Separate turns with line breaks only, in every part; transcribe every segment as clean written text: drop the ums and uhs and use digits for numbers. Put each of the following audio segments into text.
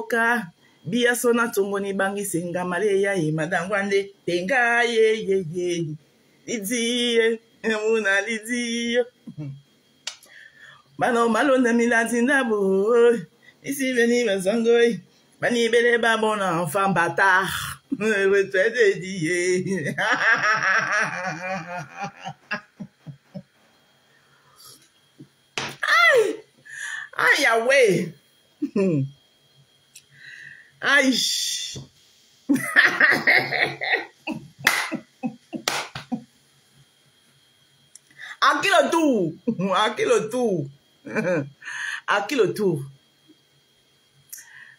boka. Bia sona tongoni bangi senga male ya ye madangwande. Tenga ye. Lidiye. Muna lidiye. Bano malo na milatinda bo. Ici veni bazangoy. Bani bele babon enfant bâtard. Retraite diye. Aïe, Yahweh. Aïe. À qui le tour? À qui le tour? À qui le tour?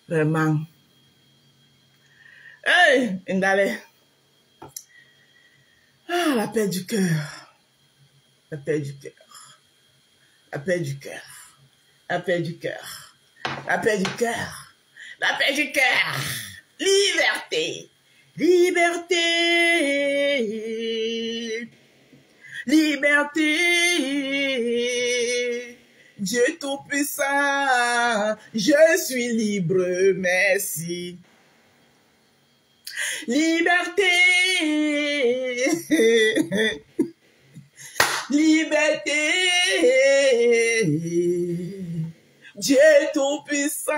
Vraiment. Hey, Ndale. Ah, la paix du cœur. La paix du cœur. La paix du cœur. La paix du cœur. La paix du cœur. La paix du cœur. Liberté. Liberté. Liberté. Dieu Tout-Puissant, je suis libre, merci. Liberté. Liberté. Dieu Tout-Puissant,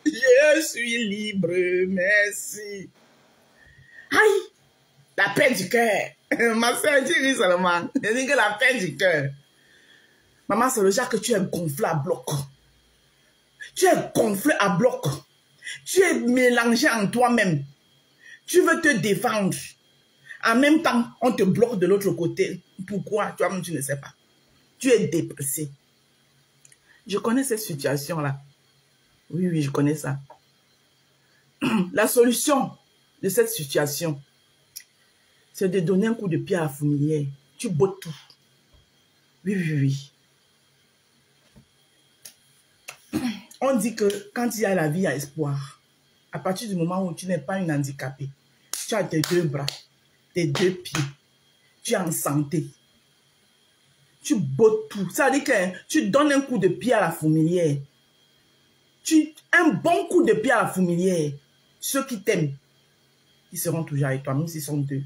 je suis libre, merci. Aïe, la paix du cœur. Ma soeur, tu dis seulement. Je dis que la paix du cœur. Maman, c'est le genre que tu es gonflé à bloc. Tu es gonflé à bloc. Tu es mélangé en toi-même. Tu veux te défendre. En même temps, on te bloque de l'autre côté. Pourquoi? Toi-même, tu ne sais pas. Tu es dépressé. Je connais cette situation-là. Oui, je connais ça. La solution de cette situation, c'est de donner un coup de pied à la fourmilière. Tu bottes tout. Oui. On dit que quand il y a la vie, il y a espoir. À partir du moment où tu n'es pas une handicapée, tu as tes 2 bras, tes 2 pieds, tu es en santé. Tu bottes tout. Ça veut dire que tu donnes un coup de pied à la fourmilière. Un bon coup de pied à la fourmilière. Ceux qui t'aiment, ils seront toujours avec toi, même s'ils sont 2.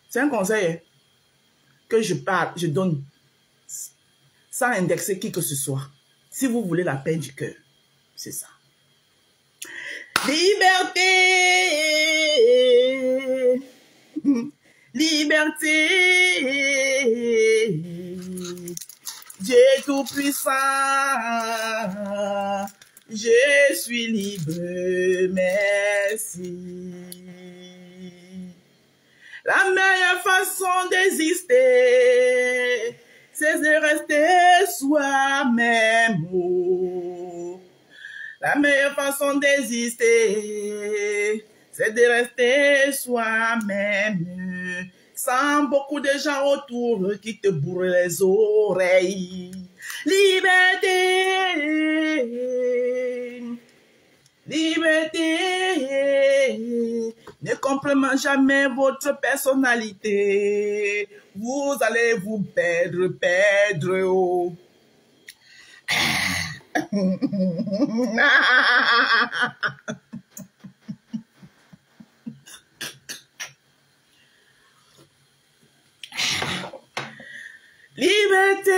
C'est un conseil que je donne sans indexer qui que ce soit. Si vous voulez la paix du cœur, c'est ça. Liberté. Liberté. Dieu Tout-Puissant, je suis libre, merci. La meilleure façon d'exister, c'est de rester soi-même. La meilleure façon d'exister, c'est de rester soi-même. Sans beaucoup de gens autour qui te bourrent les oreilles. Liberté. Liberté. Ne comprenez jamais votre personnalité. Vous allez vous perdre. Oh. Liberté.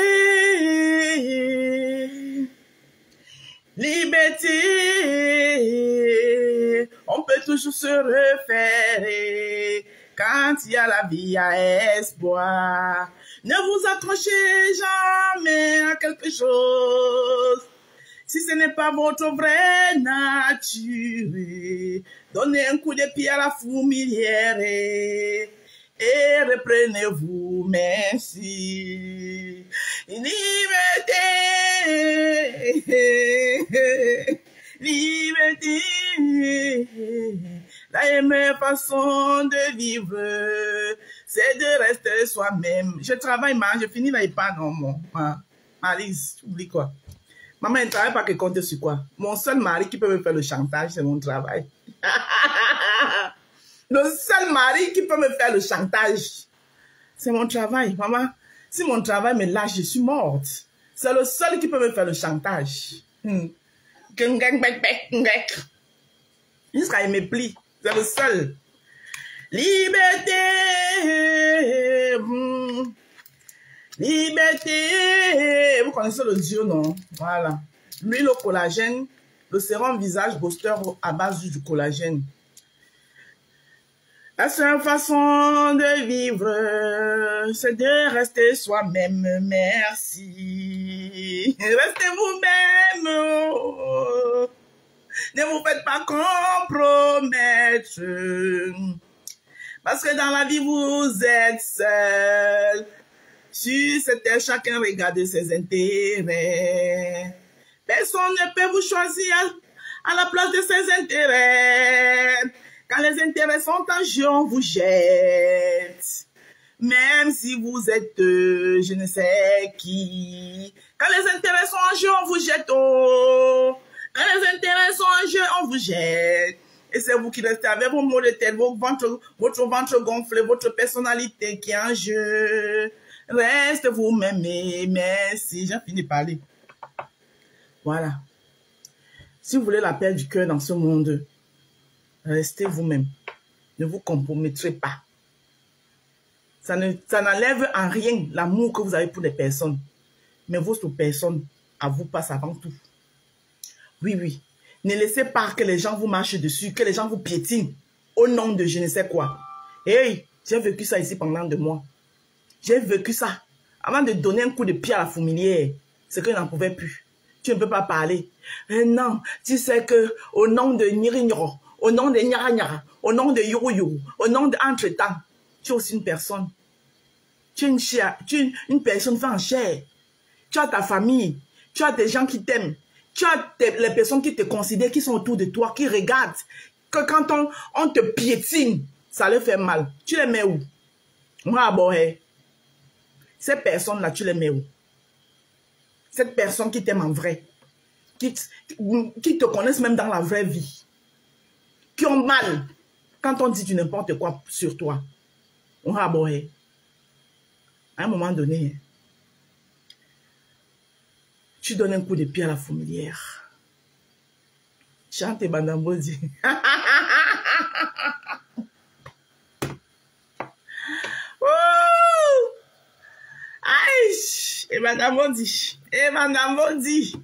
Liberté. On peut toujours se référer. Quand il y a la vie, il y a espoir. Ne vous accrochez jamais à quelque chose. Si ce n'est pas votre vraie nature, donnez un coup de pied à la fourmilière et reprenez-vous, merci. Liberté, liberté, la meilleure façon de vivre, c'est de rester soi-même. Je travaille, je finis là, il pas non, mon. Alice, tu oublies quoi? Maman, elle ne travaille pas que compter sur quoi? Mon seul mari qui peut me faire le chantage, c'est mon travail. Le seul mari qui peut me faire le chantage, c'est mon travail. Maman, si mon travail me lâche, je suis morte. C'est le seul qui peut me faire le chantage. Jusqu'à il me plie. C'est le seul. Liberté. Liberté. Vous connaissez le Dieu, non? Voilà. L'huile au collagène. Le sérum visage booster à base du collagène. La seule façon de vivre, c'est de rester soi-même. Merci. Restez vous-même. Ne vous faites pas compromettre. Parce que dans la vie, vous êtes seul. Sur cette terre, chacun regarde ses intérêts. Personne ne peut vous choisir à la place de ses intérêts. Quand les intérêts sont en jeu, on vous jette. Même si vous êtes je ne sais qui. Quand les intérêts sont en jeu, on vous jette. Oh. Quand les intérêts sont en jeu, on vous jette. Et c'est vous qui restez avec vos maux de tête, votre ventre gonflé, votre personnalité qui est en jeu. Reste vous-même, merci. J'ai fini de parler. Voilà. Si vous voulez la paix du cœur dans ce monde, restez vous-même. Ne vous compromettrez pas. Ça n'enlève en rien l'amour que vous avez pour les personnes. Mais votre personne, à vous passe avant tout. Oui, oui. Ne laissez pas que les gens vous marchent dessus, que les gens vous piétinent au nom de je ne sais quoi. Hey, j'ai vécu ça ici pendant 2 mois. J'ai vécu ça. Avant de donner un coup de pied à la fourmilière, c'est que je n'en pouvais plus. Tu ne peux pas parler. Non, tu sais que au nom de Nirignoro, au nom de Nyara, au nom de Yuru, au nom de Entre-temps, tu es aussi une personne. Tu es une personne fait en chair. Tu as ta famille. Tu as des gens qui t'aiment. Tu as les personnes qui te considèrent, qui sont autour de toi, qui regardent. Que quand on te piétine, ça leur fait mal. Tu les mets où? Moi, ces personnes-là, tu les mets où? Cette personne qui t'aime en vrai, qui te connaissent même dans la vraie vie, qui ont mal quand on dit du n'importe quoi sur toi. On va à un moment donné, tu donnes un coup de pied à la fourmilière. Chante Bandambodi. Aïe, Bandambodi. Bandambodi.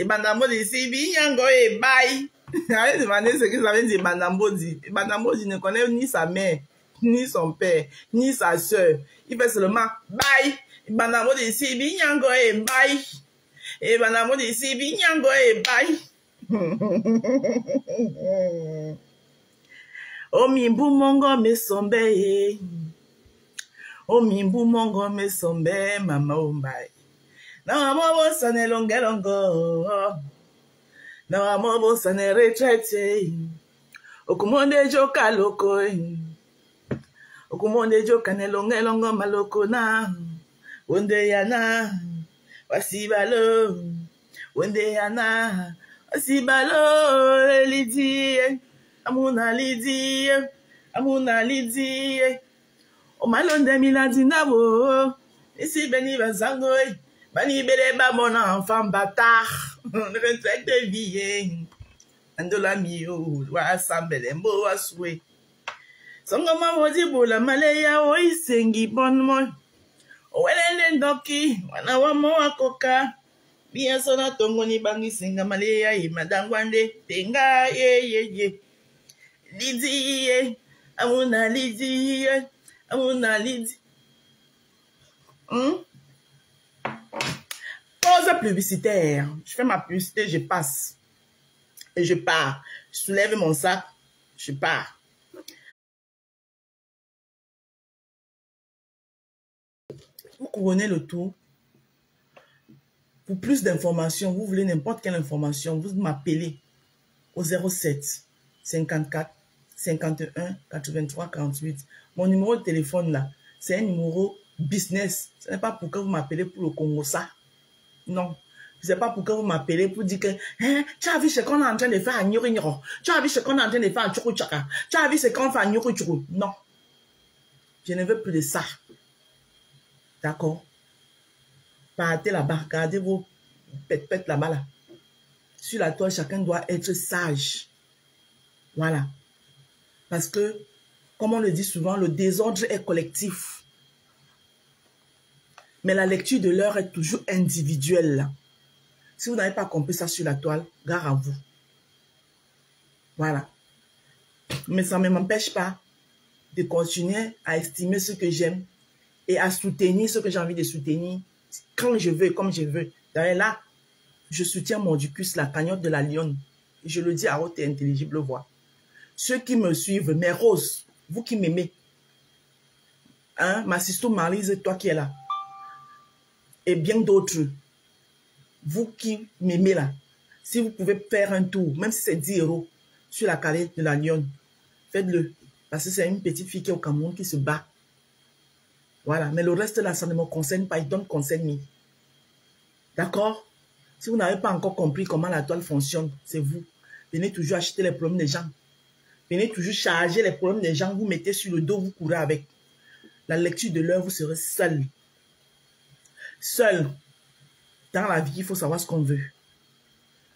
Bandambodi, c'est Binyango et bye. J'avais demandé ce que ça veut dire Bandambodi. Bandambodi ne connaît ni sa mère, ni son père, ni sa soeur. Il fait seulement bye. Bandambodi, c'est Binyango et bye. Et Bandambodi, c'est Binyango et bye. O mimbu mongo me sombe. O mimbu mongo me sombe mama ombai. Na mo sane longelongo. Na mo sane retraite. Okumonde joka loko. Okumonde joka ne longelongo maloko na. Wonde yana wasibalo. Wonde yana wasibalo lidie. Amuna lidie. Amuna lidie. O malonde miladi nabo. Ici beni bazango. Bani bele ba mon enfant bâtard. Retraite de vie. Andola mio. Wa sambele mbo wa soué. Songo mawodi bola maleya o isengi bon mo. O welende ndoki. Wana wa mo akoka. Bien sona tongo ni bangi singa maleya i madangwande. Tenga ye. Lidi ye. Amuna lidi ye. Amuna lidi. Pause publicitaire. Je fais ma publicité, je passe. Et je pars. Je soulève mon sac. Je pars. Vous couronnez le tout. Pour plus d'informations, vous voulez n'importe quelle information, vous m'appelez au 07 54 51 83 48. Mon numéro de téléphone là, c'est un numéro business. Ce n'est pas pour que vous m'appelez pour le Congo ça. Non. Je ne sais pas pourquoi vous m'appelez pour dire que hein, tu as vu ce qu'on est en train de faire à Nyoro. Tu as vu ce qu'on est en train de faire à Tchoukou-Tchaka. Tu as vu ce qu'on fait à Nyoro-Tchoukou. Non. Je ne veux plus de ça. D'accord? Partez là-bas. Gardez vos pètes là-bas là. Sur la toile, chacun doit être sage. Voilà. Parce que, comme on le dit souvent, le désordre est collectif. Mais la lecture de l'heure est toujours individuelle. Si vous n'avez pas compris ça sur la toile, gare à vous. Voilà. Mais ça ne m'empêche pas de continuer à estimer ce que j'aime et à soutenir ce que j'ai envie de soutenir quand je veux et comme je veux. D'ailleurs, là, je soutiens Mordicus, la cagnotte de la lionne. Je le dis à haute et intelligible voix. Ceux qui me suivent, mes roses, vous qui m'aimez, hein, ma sister Maryse, toi qui es là, et bien d'autres, vous qui m'aimez là, si vous pouvez faire un tour, même si c'est 10 € sur la cagnotte de la lionne, faites-le. Parce que c'est une petite fille qui est au Cameroun qui se bat. Voilà. Mais le reste là, ça ne me concerne pas. Il don't concern me. D'accord? Si vous n'avez pas encore compris comment la toile fonctionne, c'est vous. Venez toujours acheter les problèmes des gens. Venez toujours charger les problèmes des gens. Vous mettez sur le dos, vous courez avec. La lecture de l'heure, vous serez seul. Seul. Dans la vie, il faut savoir ce qu'on veut.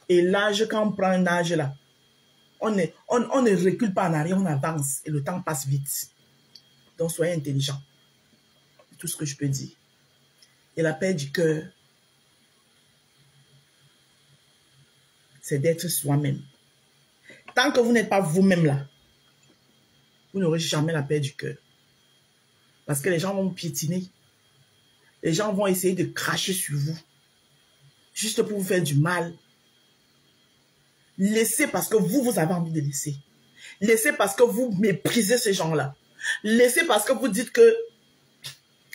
Et l'âge, quand on prend un âge là, on ne recule pas en arrière, on avance. Et le temps passe vite. Donc, soyez intelligents. C'est tout ce que je peux dire. Et la paix du cœur, c'est d'être soi-même. Tant que vous n'êtes pas vous-même là, vous n'aurez jamais la paix du cœur. Parce que les gens vont vous piétiner. Les gens vont essayer de cracher sur vous. Juste pour vous faire du mal. Laissez parce que vous avez envie de laisser. Laissez parce que vous méprisez ces gens-là. Laissez parce que vous dites que...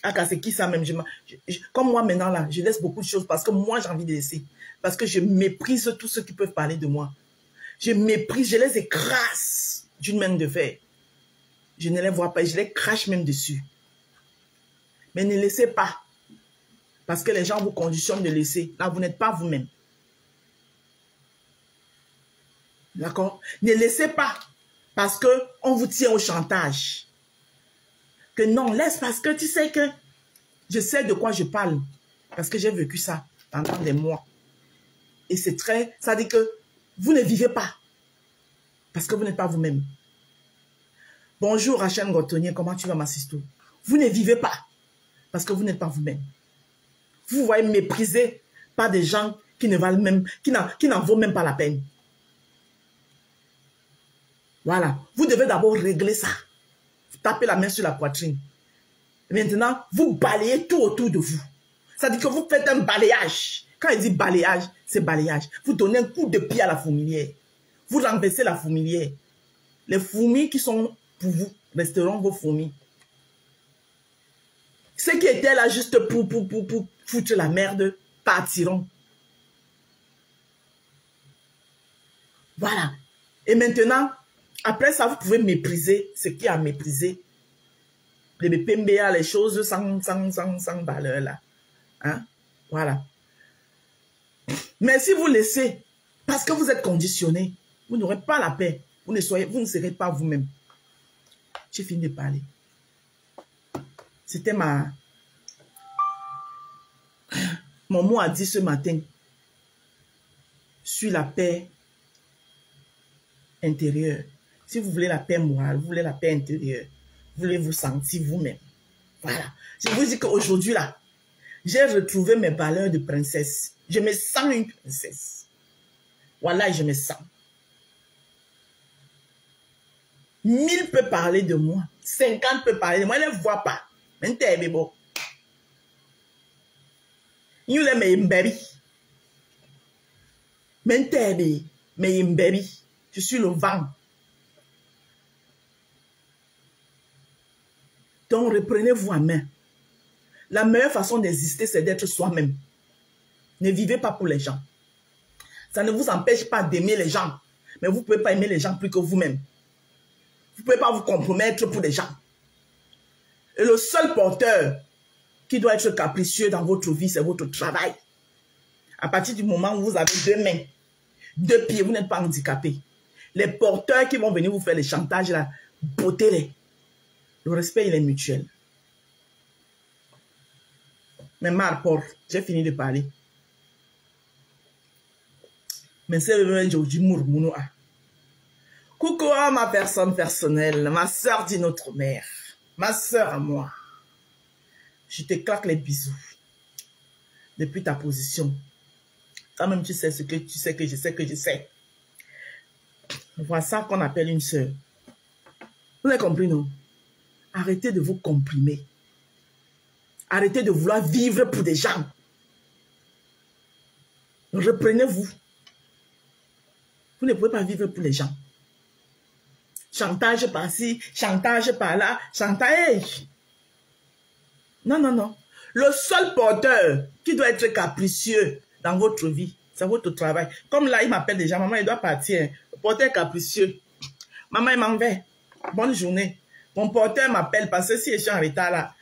Ah, c'est qui ça même? Comme moi maintenant là, je laisse beaucoup de choses parce que moi j'ai envie de laisser. Parce que je méprise tous ceux qui peuvent parler de moi. Je méprise, je les écrase d'une main de fer. Je ne les vois pas, je les crache même dessus. Mais ne laissez pas. Parce que les gens vous conditionnent de laisser. Là, vous n'êtes pas vous-même. D'accord? Ne laissez pas. Parce qu'on vous tient au chantage. Que non, laisse parce que tu sais que je sais de quoi je parle. Parce que j'ai vécu ça pendant des mois. Et c'est très... Ça dit que vous ne vivez pas. Parce que vous n'êtes pas vous-même. Bonjour Rachel Gotonier, comment tu vas ma sister? Vous ne vivez pas. Parce que vous n'êtes pas vous-même. Vous voyez mépriser par des gens qui ne valent même, qui n'en vaut même pas la peine. Voilà. Vous devez d'abord régler ça. Vous tapez la main sur la poitrine. Et maintenant, vous balayez tout autour de vous. Ça dit que vous faites un balayage. Quand il dit balayage, c'est balayage. Vous donnez un coup de pied à la fourmilière. Vous renversez la fourmilière. Les fourmis qui sont pour vous resteront vos fourmis. Ceux qui étaient là juste pour foutre la merde partiront. Voilà. Et maintenant, après ça, vous pouvez mépriser ce qui a méprisé. Les PMBA, les choses sans valeur là. Hein? Voilà. Mais si vous laissez, parce que vous êtes conditionné, vous n'aurez pas la paix. Vous ne serez pas vous-même. J'ai fini de parler. C'était mon mot à dire ce matin sur la paix intérieure. Si vous voulez la paix morale, vous voulez la paix intérieure, vous voulez vous sentir vous-même. Voilà. Je vous dis qu'aujourd'hui, là, j'ai retrouvé mes valeurs de princesse. Je me sens une princesse. Voilà, je me sens. 1000 peut parler de moi. 50 peut parler de moi. Elle ne voit pas. Mais c'est bon. You let me baby. Mais baby. Je suis le vent. Donc, reprenez-vous en main. La meilleure façon d'exister, c'est d'être soi-même. Ne vivez pas pour les gens. Ça ne vous empêche pas d'aimer les gens. Mais vous ne pouvez pas aimer les gens plus que vous-même. Vous ne pouvez pas vous compromettre pour les gens. Et le seul porteur qui doit être capricieux dans votre vie, c'est votre travail. À partir du moment où vous avez 2 mains, 2 pieds, vous n'êtes pas handicapé. Les porteurs qui vont venir vous faire les chantages, là, bottez-les. Le respect, il est mutuel. Mais Marport, j'ai fini de parler. Mais c'est aujourd'hui murmure. Coucou à ma personne personnelle, ma soeur d'une autre mère, ma soeur à moi. Je te claque les bisous depuis ta position. Toi-même, tu sais ce que tu sais que je sais que je sais. Voilà ça qu'on appelle une soeur. Vous avez compris, non? Arrêtez de vous comprimer. Arrêtez de vouloir vivre pour des gens. Reprenez-vous. Vous ne pouvez pas vivre pour les gens. Chantage par-ci, chantage par-là, chantage. Non, non, non. Le seul porteur qui doit être capricieux dans votre vie, c'est votre travail. Comme là, il m'appelle déjà, maman, il doit partir. Le porteur capricieux. Maman, il m'en va. Bonne journée. Mon porteur m'appelle parce que si je suis en retard là,